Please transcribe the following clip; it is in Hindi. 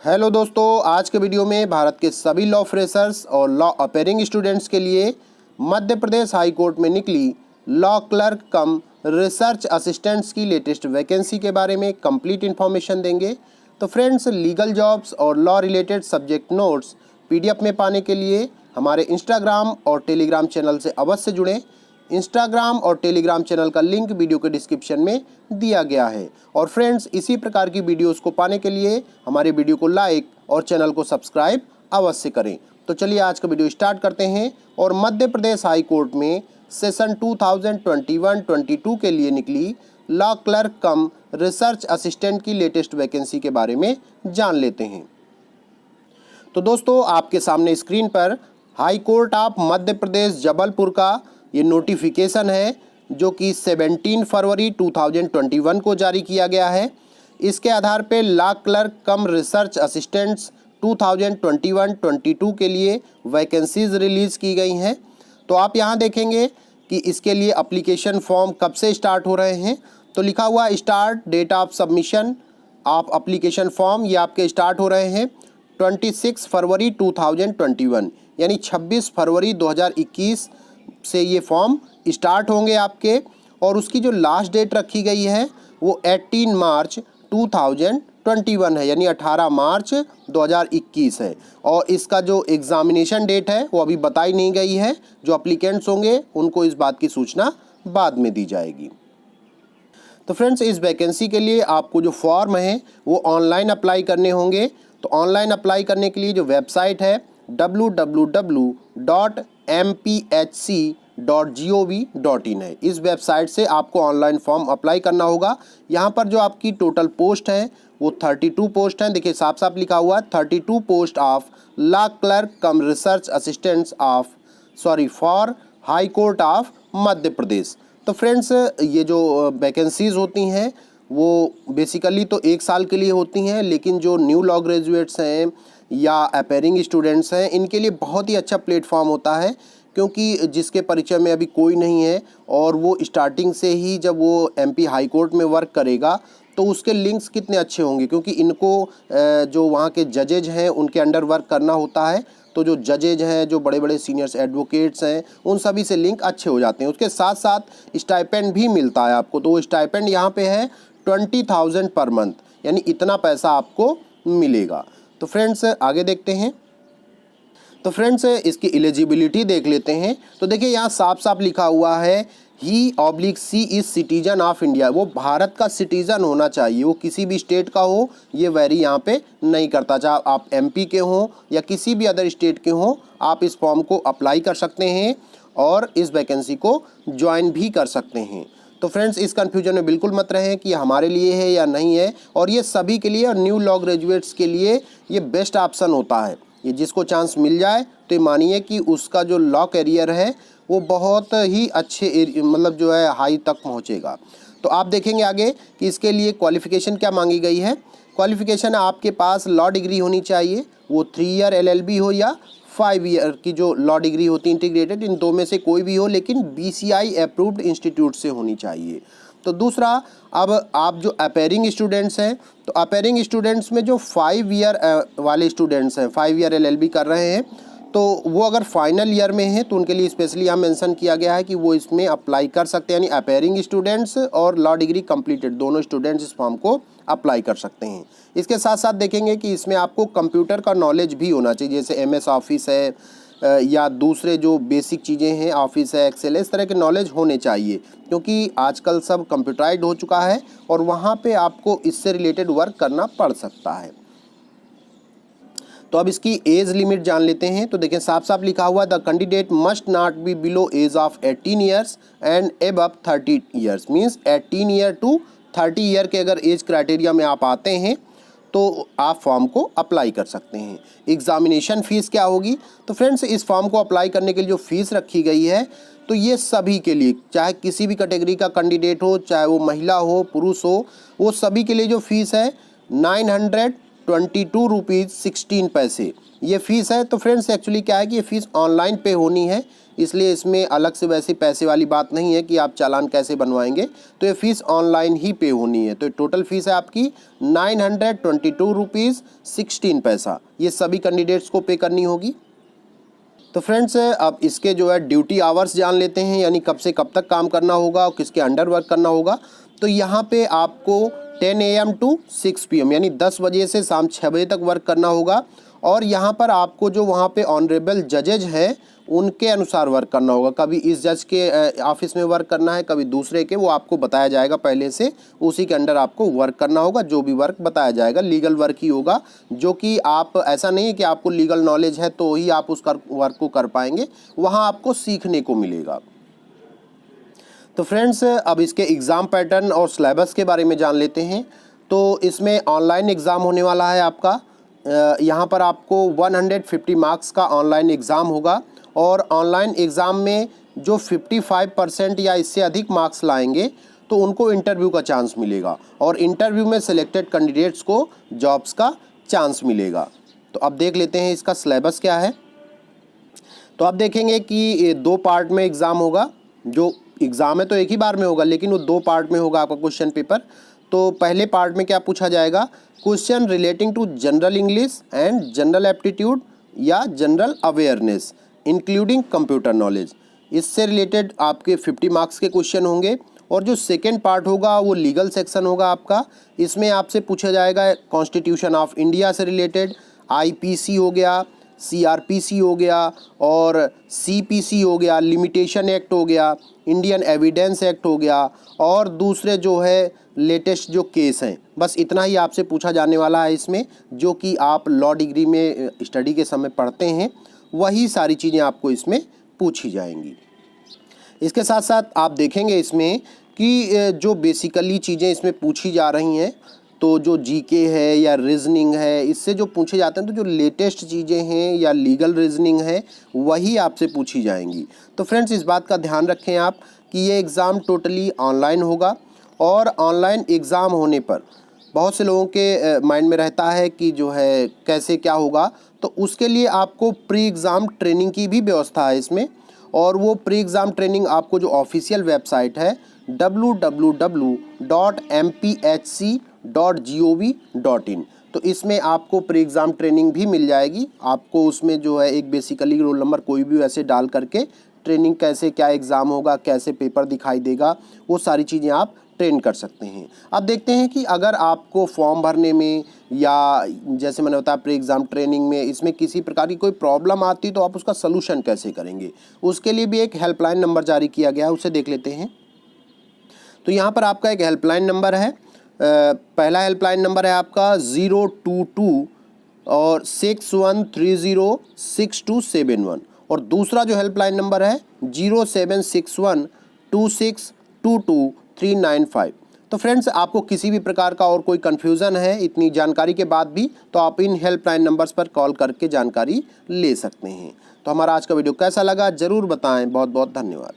हेलो दोस्तों, आज के वीडियो में भारत के सभी लॉ फ्रेशर्स और लॉ अपेयरिंग स्टूडेंट्स के लिए मध्य प्रदेश हाई कोर्ट में निकली law clerk cum research assistants की लेटेस्ट वैकेंसी के बारे में कंप्लीट इन्फॉर्मेशन देंगे। तो फ्रेंड्स, लीगल जॉब्स और law related subject notes PDF में पाने के लिए हमारे इंस्टाग्राम और टेलीग्राम चैनल से अवश्य जुड़ें। इंस्टाग्राम और टेलीग्राम चैनल का लिंक वीडियो के डिस्क्रिप्शन में दिया गया है। और फ्रेंड्स, इसी प्रकार की वीडियोस को पाने के लिए हमारे वीडियो को लाइक और चैनल को सब्सक्राइब अवश्य करें। तो चलिए आज का वीडियो स्टार्ट करते हैं। और मध्य प्रदेश हाई कोर्ट में सेशन 2021-22 के लिए निकली law clerk cum research assistant की लेटेस्ट वैकेंसी के बारे में जान लेते हैं। तो दोस्तों, आपके सामने स्क्रीन पर हाई कोर्ट ऑफ मध्य प्रदेश जबलपुर का ये नोटिफिकेशन है जो कि 17 फरवरी 2021 को जारी किया गया है। इसके आधार पे law clerk cum research assistants 2021-22 के लिए वैकेंसीज रिलीज़ की गई हैं। तो आप यहाँ देखेंगे कि इसके लिए अप्लीकेशन फॉर्म कब से स्टार्ट हो रहे हैं। तो लिखा हुआ start date of submission of application form, ये आपके स्टार्ट हो रहे हैं 26 फरवरी 2021 यानी 26 फरवरी 2021 से ये फॉर्म स्टार्ट होंगे आपके। और उसकी जो लास्ट डेट रखी गई है वो 18 मार्च 2021 है, यानी 18 मार्च 2021 है। और इसका जो एग्ज़ामिनेशन डेट है वो अभी बताई नहीं गई है। जो अप्लीकेंट्स होंगे उनको इस बात की सूचना बाद में दी जाएगी। तो फ्रेंड्स, इस वैकेंसी के लिए आपको जो फॉर्म है वो ऑनलाइन अप्लाई करने होंगे। तो ऑनलाइन अप्लाई करने के लिए जो वेबसाइट है www.mphc.gov.in है। इस वेबसाइट से आपको ऑनलाइन फॉर्म अप्लाई करना होगा। यहाँ पर जो आपकी टोटल पोस्ट है वो 32 पोस्ट हैं। देखिए साफ साफ लिखा हुआ 32 post of law clerk cum research assistants for high court of Madhya Pradesh. तो फ्रेंड्स, ये जो वैकेंसीज़ होती हैं वो बेसिकली तो 1 साल के लिए होती हैं, लेकिन जो न्यू लॉ ग्रेजुएट्स हैं या अपेयरिंग स्टूडेंट्स हैं इनके लिए बहुत ही अच्छा प्लेटफॉर्म होता है, क्योंकि जिसके परिचय में अभी कोई नहीं है और वो स्टार्टिंग से ही जब वो एमपी हाई कोर्ट में वर्क करेगा तो उसके लिंक्स कितने अच्छे होंगे, क्योंकि इनको जो वहाँ के जजेज हैं उनके अंडर वर्क करना होता है। तो जो जजेज हैं, जो बड़े बड़े सीनियर्स एडवोकेट्स हैं, उन सभी से लिंक अच्छे हो जाते हैं। उसके साथ साथ स्टाइपेंड भी मिलता है आपको। तो वो स्टाइपेंड यहाँ पे है 20,000 पर मंथ, यानी इतना पैसा आपको मिलेगा। तो फ्रेंड्स, आगे देखते हैं। तो फ्रेंड्स, इसकी एलिजिबिलिटी देख लेते हैं। तो देखिए यहाँ साफ साफ लिखा हुआ है ही/सी इज सिटीजन ऑफ इंडिया। वो भारत का सिटीजन होना चाहिए, वो किसी भी स्टेट का हो, ये वैरी यहाँ पे नहीं करता। चाहे आप एमपी के हों या किसी भी अदर स्टेट के हों, आप इस फॉर्म को अप्लाई कर सकते हैं और इस वैकेंसी को ज्वाइन भी कर सकते हैं। तो फ्रेंड्स, इस कन्फ्यूजन में बिल्कुल मत रहें कि हमारे लिए है या नहीं है। और ये सभी के लिए और न्यू लॉ ग्रेजुएट्स के लिए ये बेस्ट ऑप्शन होता है। ये जिसको चांस मिल जाए तो ये मानिए कि उसका जो लॉ करियर है वो बहुत ही अच्छे मतलब जो है हाई तक पहुंचेगा। तो आप देखेंगे आगे कि इसके लिए क्वालिफ़िकेशन क्या मांगी गई है। क्वालिफ़िकेशन आपके पास लॉ डिग्री होनी चाहिए, वो 3 ईयर LLB हो या 5 ईयर की जो लॉ डिग्री होती है इंटीग्रेटेड, इन दो में से कोई भी हो, लेकिन BCI अप्रूव्ड इंस्टीट्यूट से होनी चाहिए। तो दूसरा, अब आप जो अपेयरिंग स्टूडेंट्स हैं, तो अपेयरिंग स्टूडेंट्स में जो 5 ईयर वाले स्टूडेंट्स हैं, 5 ईयर LLB कर रहे हैं, तो वो अगर फाइनल ईयर में हैं तो उनके लिए स्पेशली यहाँ मेंशन किया गया है कि वो इसमें अप्लाई कर सकते हैं। यानी अपेयरिंग स्टूडेंट्स और लॉ डिग्री कंप्लीटेड दोनों स्टूडेंट्स इस फॉर्म को अप्लाई कर सकते हैं। इसके साथ साथ देखेंगे कि इसमें आपको कंप्यूटर का नॉलेज भी होना चाहिए, जैसे MS ऑफिस है या दूसरे जो बेसिक चीज़ें हैं, ऑफिस है, एक्सेल है, इस तरह के नॉलेज होने चाहिए, क्योंकि आजकल सब कंप्यूटराइज्ड हो चुका है और वहाँ पे आपको इससे रिलेटेड वर्क करना पड़ सकता है। तो अब इसकी एज लिमिट जान लेते हैं। तो देखें साफ साफ लिखा हुआ the candidate must not be below age of 18 years and above 30 years. Means 18 year to 30 year के अगर एज क्राइटेरिया में आप आते हैं तो आप फॉर्म को अप्लाई कर सकते हैं। एग्जामिनेशन फ़ीस क्या होगी? तो फ्रेंड्स, इस फॉर्म को अप्लाई करने के लिए जो फ़ीस रखी गई है तो ये सभी के लिए, चाहे किसी भी कैटेगरी का कैंडिडेट हो, चाहे वो महिला हो पुरुष हो, वो सभी के लिए जो फ़ीस है 900 ₹22.16 ये फ़ीस है। तो फ्रेंड्स एक्चुअली क्या है कि ये फ़ीस ऑनलाइन पे होनी है, इसलिए इसमें अलग से वैसे पैसे वाली बात नहीं है कि आप चालान कैसे बनवाएंगे। तो ये फ़ीस ऑनलाइन ही पे होनी है। तो टोटल फ़ीस है आपकी ₹922.16। ये सभी कैंडिडेट्स को पे करनी होगी। तो फ्रेंड्स अब इसके जो है ड्यूटी आवर्स जान लेते हैं, यानी कब से कब तक काम करना होगा और किसके अंडर वर्क करना होगा। तो यहाँ पे आपको 10 AM टू 6 PM यानी 10 बजे से शाम 6 बजे तक वर्क करना होगा। और यहाँ पर आपको जो वहाँ पे ऑनरेबल जजेज हैं उनके अनुसार वर्क करना होगा। कभी इस जज के ऑफिस में वर्क करना है, कभी दूसरे के, वो आपको बताया जाएगा पहले से, उसी के अंडर आपको वर्क करना होगा। जो भी वर्क बताया जाएगा लीगल वर्क ही होगा, जो कि आप ऐसा नहीं है कि आपको लीगल नॉलेज है तो ही आप उस वर्क को कर पाएंगे, वहाँ आपको सीखने को मिलेगा। तो फ्रेंड्स अब इसके एग्ज़ाम पैटर्न और सिलेबस के बारे में जान लेते हैं। तो इसमें ऑनलाइन एग्ज़ाम होने वाला है आपका। यहाँ पर आपको 150 मार्क्स का ऑनलाइन एग्ज़ाम होगा और ऑनलाइन एग्ज़ाम में जो 55% या इससे अधिक मार्क्स लाएंगे तो उनको इंटरव्यू का चांस मिलेगा और इंटरव्यू में सिलेक्टेड कैंडिडेट्स को जॉब्स का चांस मिलेगा। तो अब देख लेते हैं इसका सिलेबस क्या है। तो आप देखेंगे कि ये 2 पार्ट में एग्ज़ाम होगा। जो एग्ज़ाम है तो एक ही बार में होगा, लेकिन वो 2 पार्ट में होगा आपका क्वेश्चन पेपर। तो पहले पार्ट में क्या पूछा जाएगा, question relating to general English and general aptitude या general awareness including computer knowledge. इससे रिलेटेड आपके 50 मार्क्स के क्वेश्चन होंगे। और जो सेकेंड पार्ट होगा वो लीगल सेक्शन होगा आपका। इसमें आपसे पूछा जाएगा कॉन्स्टिट्यूशन ऑफ इंडिया से रिलेटेड, IPC हो गया, CRPC हो गया और CPC हो गया, लिमिटेशन एक्ट हो गया, इंडियन एविडेंस एक्ट हो गया और दूसरे जो है लेटेस्ट जो केस हैं। बस इतना ही आपसे पूछा जाने वाला है इसमें, जो कि आप लॉ डिग्री में स्टडी के समय पढ़ते हैं, वही सारी चीज़ें आपको इसमें पूछी जाएंगी। इसके साथ साथ आप देखेंगे इसमें कि जो बेसिकली चीज़ें इसमें पूछी जा रही हैं, तो जो GK है या रीजनिंग है, इससे जो पूछे जाते हैं, तो जो लेटेस्ट चीज़ें हैं या लीगल रीजनिंग है वही आपसे पूछी जाएंगी। तो फ्रेंड्स इस बात का ध्यान रखें आप कि ये एग्ज़ाम टोटली ऑनलाइन होगा। और ऑनलाइन एग्ज़ाम होने पर बहुत से लोगों के माइंड में रहता है कि जो है कैसे क्या होगा, तो उसके लिए आपको प्री एग्ज़ाम ट्रेनिंग की भी व्यवस्था है इसमें। और वो प्री एग्ज़ाम ट्रेनिंग आपको जो ऑफिशियल वेबसाइट है www.mphc.gov.in, तो इसमें आपको प्री एग्ज़ाम ट्रेनिंग भी मिल जाएगी। आपको उसमें जो है एक बेसिकली रोल नंबर कोई भी वैसे डाल करके ट्रेनिंग कैसे क्या एग्ज़ाम होगा, कैसे पेपर दिखाई देगा, वो सारी चीज़ें आप ट्रेन कर सकते हैं। अब देखते हैं कि अगर आपको फॉर्म भरने में या जैसे मैंने बताया प्री एग्ज़ाम ट्रेनिंग में इसमें किसी प्रकार की कोई प्रॉब्लम आती तो आप उसका सलूशन कैसे करेंगे। उसके लिए भी एक हेल्पलाइन नंबर जारी किया गया है, उसे देख लेते हैं। तो यहाँ पर आपका एक हेल्पलाइन नंबर है। पहला हेल्पलाइन नंबर है आपका 022 और 61306271 और दूसरा जो हेल्पलाइन नंबर है 07612622 तो फ्रेंड्स आपको किसी भी प्रकार का और कोई कन्फ्यूज़न है इतनी जानकारी के बाद भी, तो आप इन हेल्पलाइन नंबर्स पर कॉल करके जानकारी ले सकते हैं। तो हमारा आज का वीडियो कैसा लगा ज़रूर बताएं। बहुत बहुत धन्यवाद।